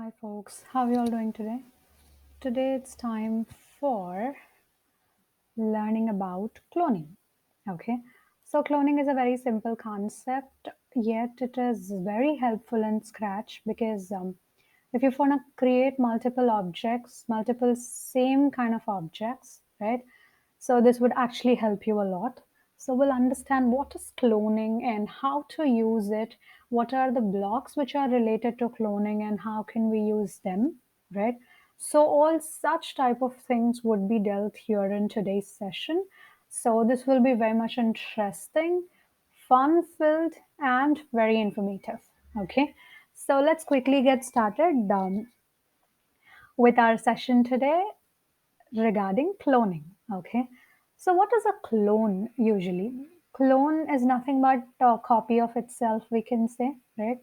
Hi folks, how are you all doing today? Today it's time for learning about cloning. Okay, so cloning is a very simple concept, yet it is very helpful in Scratch because if you want to create multiple objects, multiple same kind of objects, right? So this would actually help you a lot. So we'll understand what is cloning and how to use it, what are the blocks which are related to cloning and how can we use them, right? So all such type of things would be dealt here in today's session. So this will be very much interesting, fun filled and very informative. Okay, so let's quickly get started with our session today regarding cloning. Okay, so what is a clone usually? Clone is nothing but a copy of itself, we can say, right?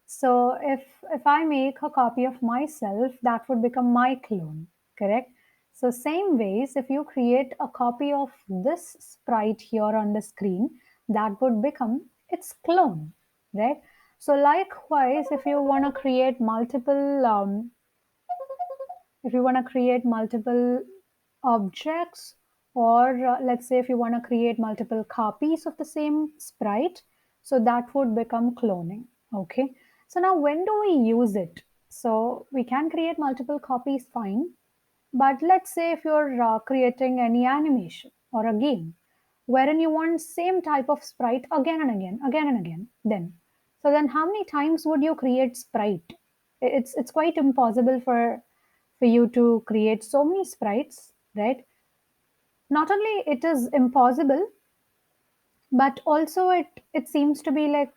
So if I make a copy of myself, that would become my clone, correct? So same ways, if you create a copy of this sprite here on the screen, that would become its clone, right? So likewise, if you want to create multiple objects, or let's say if you want to create multiple copies of the same sprite, so that would become cloning. Okay, so now when do we use it? So we can create multiple copies, fine, but let's say if you're creating any animation or a game wherein you want same type of sprite again and again, again and again, then how many times would you create sprite? It's quite impossible for you to create so many sprites, right? Not only it is impossible, but also it seems to be like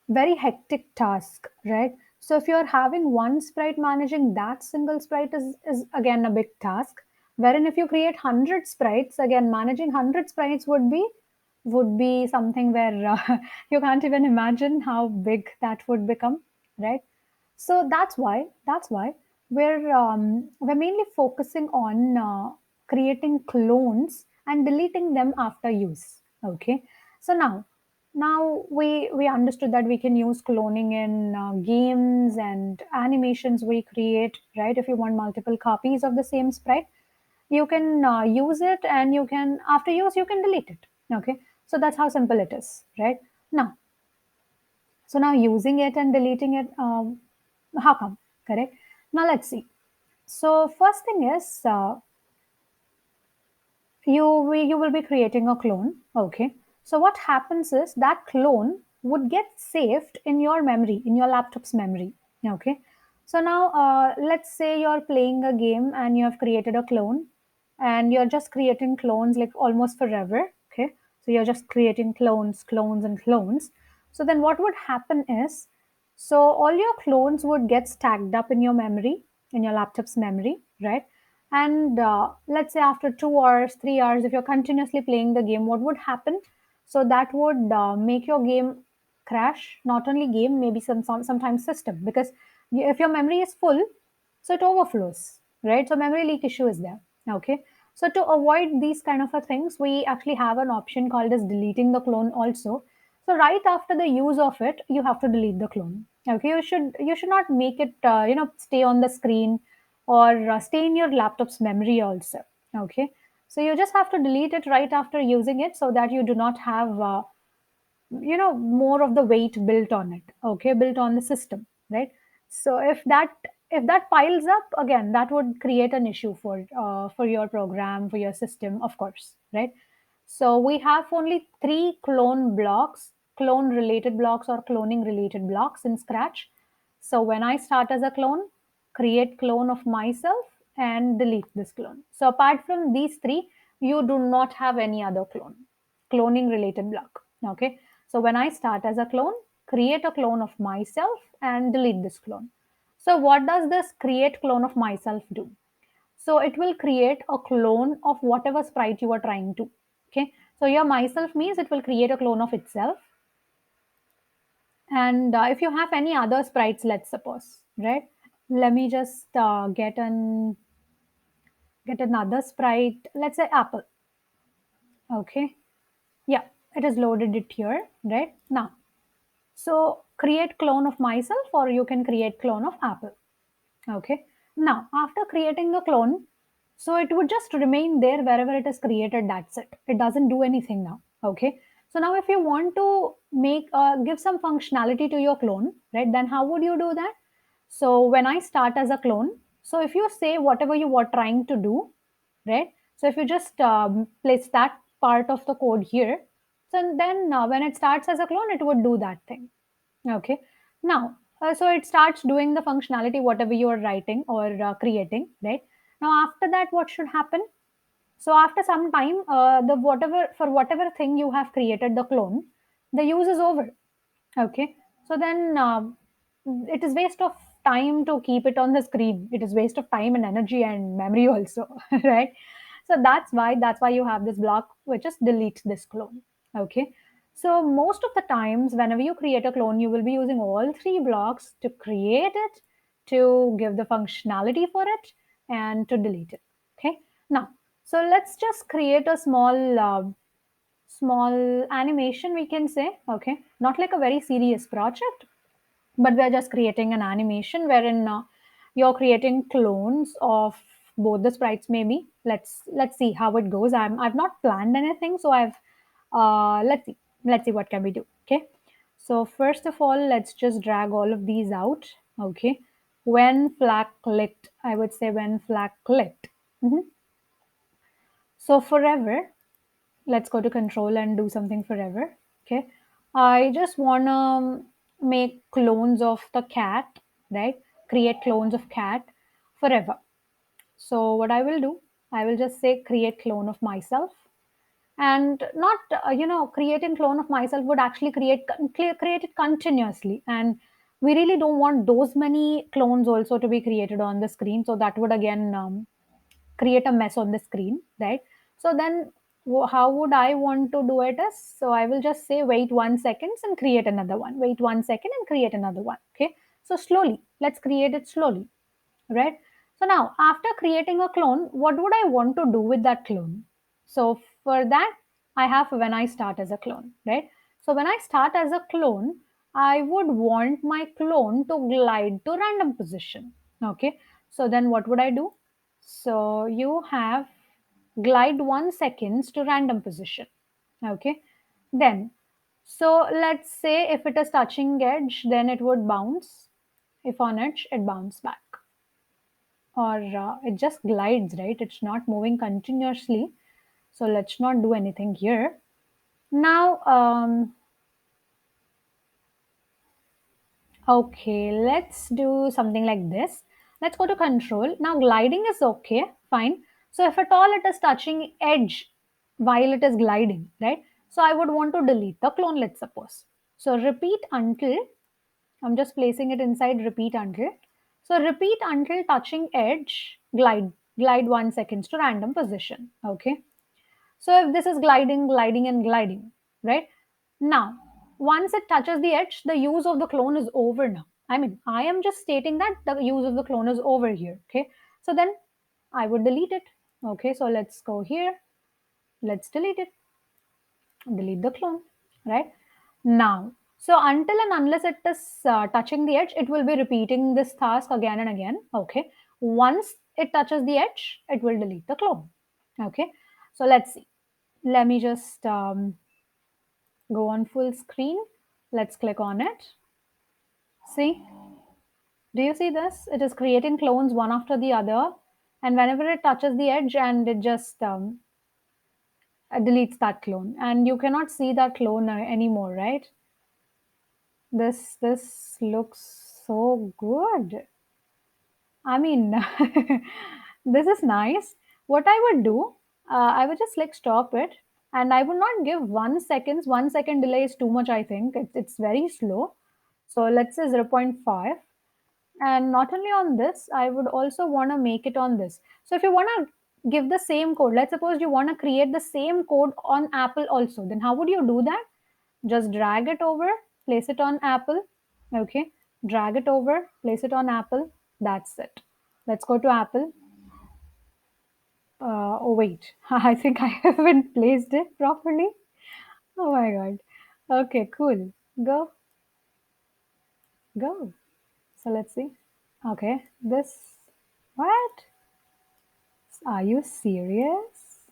very hectic task, right? So if you're having one sprite, managing that single sprite is again a big task. Wherein if you create 100 sprites, again managing 100 sprites would be something where you can't even imagine how big that would become, right? So that's why we're mainly focusing on creating clones and deleting them after use. Okay, so now we understood that we can use cloning in games and animations we create, right? If you want multiple copies of the same sprite, you can use it, and you can, after use, you can delete it. Okay, so that's how simple it is, right? Now, so now using it and deleting it, how come? Correct. Now let's see. So first thing is, you will be creating a clone. Okay. So what happens is that clone would get saved in your memory, in your laptop's memory. Okay. So now let's say you're playing a game and you have created a clone, and you're just creating clones like almost forever. Okay. So you're just creating clones, clones, and clones. So then what would happen is, so all your clones would get stacked up in your memory, in your laptop's memory, right? And let's say after 2 hours, 3 hours, if you're continuously playing the game, what would happen? So that would make your game crash. Not only game, maybe sometimes system, because if your memory is full, so it overflows, right? So memory leak issue is there. Okay. So to avoid these kind of a things, we actually have an option called as deleting the clone also. So right after the use of it, you have to delete the clone. Okay, you should not make it stay on the screen, or stay in your laptop's memory also. Okay, so you just have to delete it right after using it, so that you do not have more of the weight built on it. Okay, built on the system, right? So if that piles up, again that would create an issue for your program, for your system, of course, right? So we have only three clone blocks, clone related blocks or cloning related blocks in Scratch. So when I start as a clone, create clone of myself and delete this clone. So apart from these three, you do not have any other cloning related block. Okay. So when I start as a clone, create a clone of myself and delete this clone. So what does this create clone of myself do? So it will create a clone of whatever sprite you are trying to. Okay. So your myself means it will create a clone of itself. And if you have any other sprites, let's suppose, right? Let me just get another sprite. Let's say apple. Okay. Yeah, it has loaded it here, right? Now, so create clone of myself, or you can create clone of Apple. Okay. Now, after creating a clone, so it would just remain there wherever it is created. That's it. It doesn't do anything now. Okay. So now, if you want to make give some functionality to your clone, right? Then how would you do that? So when I start as a clone, so if you say whatever you were trying to do, right? So if you just place that part of the code here, so then when it starts as a clone, it would do that thing. Okay. Now, so it starts doing the functionality, whatever you are writing or creating, right? Now, after that, what should happen? So after some time, the whatever for whatever thing you have created the clone, the use is over. Okay. So then it is waste of time to keep it on the screen. It is waste of time and energy and memory also, right? So that's why you have this block which just deletes this clone. Okay. So most of the times, whenever you create a clone, you will be using all three blocks to create it, to give the functionality for it, and to delete it. Okay. Now, so let's just create a small animation, we can say. Okay, not like a very serious project, but we're just creating an animation wherein you're creating clones of both the sprites. Maybe let's see how it goes. I've not planned anything, so I've let's see what can we do. Okay, so first of all, let's just drag all of these out. Okay, when flag clicked, I would say when flag clicked. Mhm. So forever, let's go to control and do something forever. Okay, I just want to make clones of the cat, right? Create clones of cat forever. So what I will do, I will just say create clone of myself, and not creating clone of myself would actually create it continuously, and we really don't want those many clones also to be created on the screen, so that would again create a mess on the screen, right? So then how would I want to do it is, so I will just say wait 1 second and create another one, wait 1 second and create another one. Okay, so slowly, let's create it slowly, right? So now, after creating a clone, what would I want to do with that clone? So for that, I have when I start as a clone, right? So when I start as a clone, I would want my clone to glide to random position. Okay. So then what would I do? So you have glide 1 seconds to random position. Okay. Then, so let's say if it is touching edge, then it would bounce. If on edge, it bounce back, or it just glides, right? It's not moving continuously. So let's not do anything here. Now, okay, let's do something like this. Let's go to control. Now, gliding is okay, fine. So if at all it is touching edge while it is gliding, right? So I would want to delete the clone, let's suppose. So repeat until, I'm just placing it inside repeat until. So repeat until touching edge, glide 1 seconds to random position. Okay. So if this is gliding, gliding, and gliding, right? Now, once it touches the edge, the use of the clone is over now. I mean, I am just stating that the use of the clone is over here. Okay. So then I would delete it. Okay. So let's go here. Let's delete it. Delete the clone, right? Now, so until and unless it is touching the edge, it will be repeating this task again and again. Okay. Once it touches the edge, it will delete the clone. Okay. So let's see. Let me just go on full screen. Let's click on it. See, do you see this? It is creating clones one after the other. And whenever it touches the edge, and it just deletes that clone. And you cannot see that clone anymore, right? This looks so good. I mean, this is nice. What I would do, I would just like stop it, and I would not give 1 seconds. 1 second delay is too much, I think. It's very slow. So let's say zero point 0.5. And not only on this, I would also want to make it on this. So if you want to give the same code, let's suppose you want to create the same code on Apple also, then how would you do that? Just drag it over, place it on Apple. Okay. Drag it over, place it on Apple. That's it. Let's go to Apple. Oh, wait. I think I haven't placed it properly. Oh my God. Okay, cool. Go. Go. So let's see. Okay, this. What? Are you serious?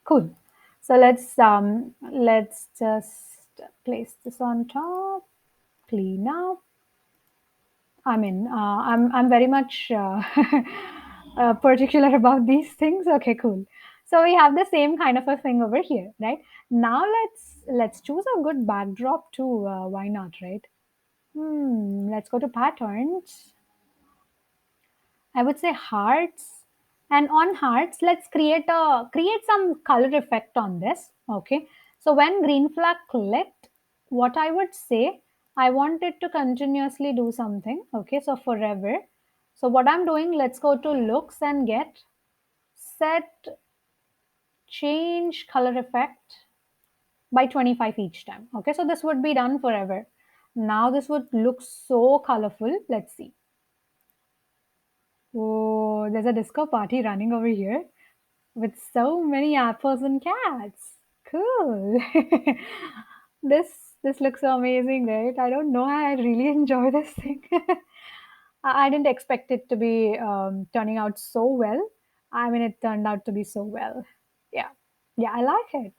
Cool. So let's just place this on top. Clean up. I'm very much particular about these things. Okay, cool. So we have the same kind of a thing over here, right? Now let's choose a good backdrop too. Why not, right? Let's go to patterns. I would say hearts. And on hearts, let's create some color effect on this. Okay. So when green flag clicked, what I would say, I want it to continuously do something. Okay. So forever. So what I'm doing, let's go to looks and get set change color effect by 25 each time. Okay. So this would be done forever. Now this would look so colorful. Let's see. Oh, there's a disco party running over here with so many apples and cats. Cool. this looks amazing, right? I don't know. I really enjoy this thing. I didn't expect it to be turning out so well. I mean, it turned out to be so well. Yeah, yeah, I like it.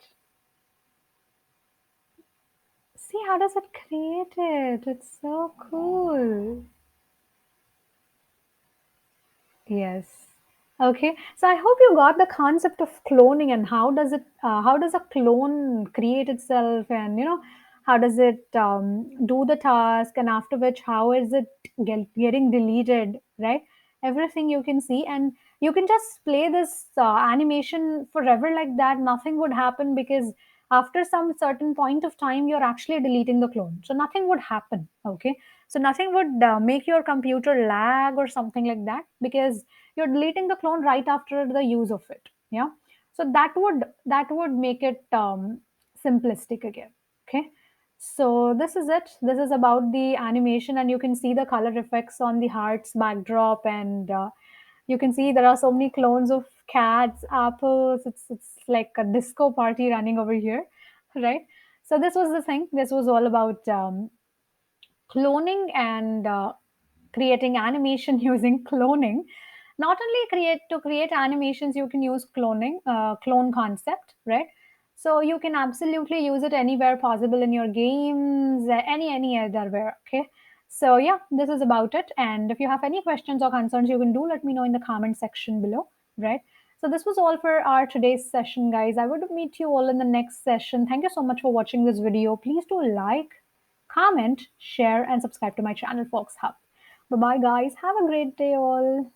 See, how does it create it? It's so cool. Yes. Okay. So I hope you got the concept of cloning and how does a clone create itself, and how does it do the task, and after which how is it getting deleted, right? Everything you can see, and you can just play this animation forever like that. Nothing would happen because after some certain point of time, you're actually deleting the clone. So nothing would happen. Okay. So nothing would make your computer lag or something like that because you're deleting the clone right after the use of it. Yeah. So that would make it simplistic again. Okay. So this is it. This is about the animation, and you can see the color effects on the hearts backdrop, and you can see there are so many clones of cats, apples. It's like a disco party running over here, right? So this was the thing. This was all about cloning and creating animation using cloning. Not only create animations, you can use clone concept, right? So you can absolutely use it anywhere possible in your games, any other. Okay. So yeah, this is about it, and if you have any questions or concerns, you can do let me know in the comment section below, right? So this was all for our today's session, guys. I would meet you all in the next session. Thank you so much for watching this video. Please do like, comment, share, and subscribe to my channel, Folx Hub. Bye bye, guys. Have a great day, all.